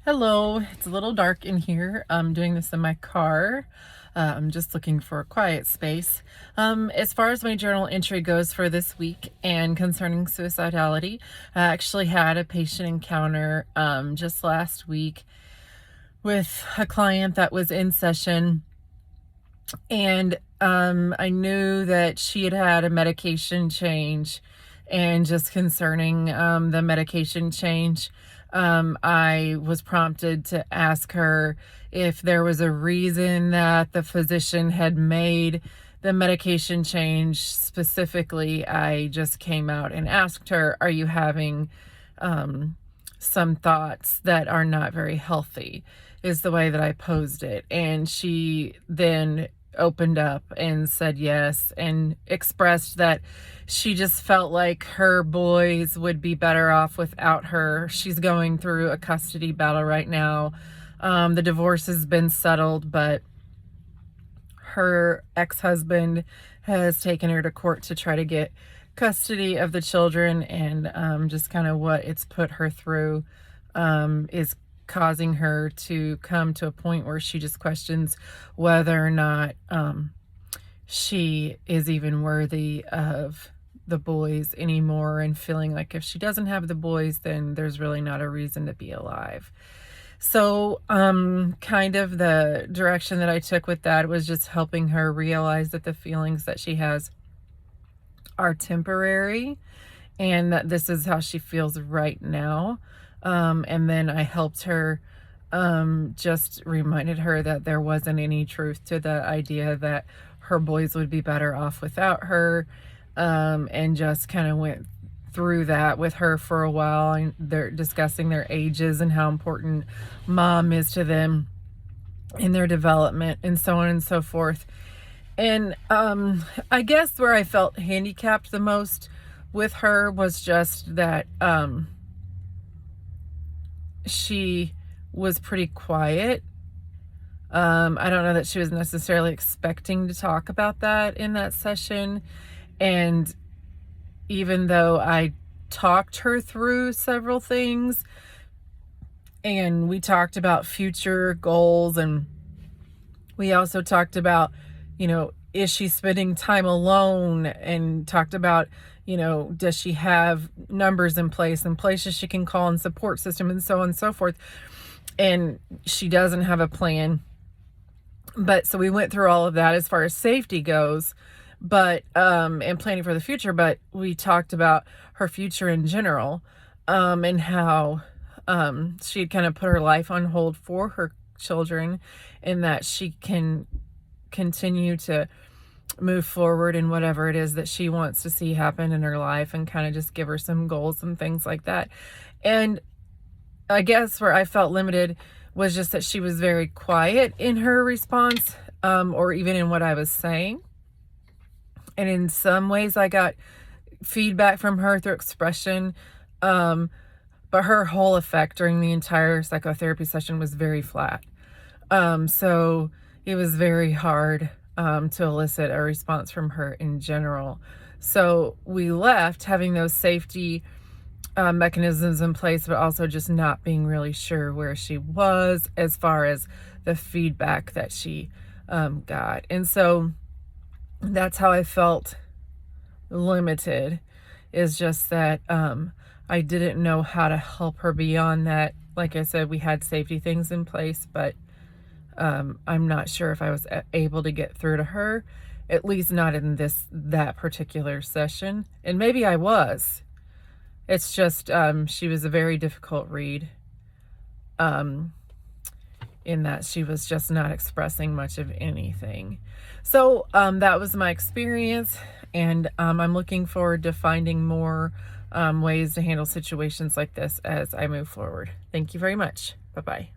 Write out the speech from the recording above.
Hello, it's a little dark in here. I'm doing this in my car. I'm just looking for a quiet space. As far as my journal entry goes for this week and concerning suicidality, I actually had a patient encounter just last week with a client that was in session, and I knew that she had had a medication change. And just concerning the medication change, I was prompted to ask her if there was a reason that the physician had made the medication change. Specifically, I just came out and asked her, are you having some thoughts that are not very healthy, is the way that I posed it. And she then opened up and said yes, and expressed that she just felt like her boys would be better off without her. She's going through a custody battle right now. The divorce has been settled, but her ex-husband has taken her to court to try to get custody of the children, and just kind of what it's put her through is causing her to come to a point where she just questions whether or not she is even worthy of the boys anymore, and feeling like if she doesn't have the boys, then there's really not a reason to be alive. So kind of the direction that I took with that was just helping her realize that the feelings that she has are temporary, and that this is how she feels right now. And then I helped her, just reminded her that there wasn't any truth to the idea that her boys would be better off without her, and just kind of went through that with her for a while. And they're discussing their ages and how important mom is to them in their development, and so on and so forth. And I guess where I felt handicapped the most with her was just that she was pretty quiet. I don't know that she was necessarily expecting to talk about that in that session. And even though I talked her through several things, and we talked about future goals, and we also talked about, is she spending time alone, and talked about, does she have numbers in place and places she can call and support system, and so on and so forth. And she doesn't have a plan. But so we went through all of that as far as safety goes, but and planning for the future. But we talked about her future in general, and how she had kind of put her life on hold for her children, and that she can continue to move forward in whatever it is that she wants to see happen in her life, and kind of just give her some goals and things like that. And I guess where I felt limited was just that she was very quiet in her response, or even in what I was saying. And in some ways I got feedback from her through expression, but her whole effect during the entire psychotherapy session was very flat. So it was very hard to elicit a response from her in general. So we left having those safety mechanisms in place, but also just not being really sure where she was as far as the feedback that she got. And so that's how I felt limited, is just that I didn't know how to help her beyond that. Like I said, we had safety things in place, but I'm not sure if I was able to get through to her, at least not in that particular session. And maybe I was. It's just she was a very difficult read, in that she was just not expressing much of anything. So that was my experience, and I'm looking forward to finding more ways to handle situations like this as I move forward. Thank you very much. Bye-bye.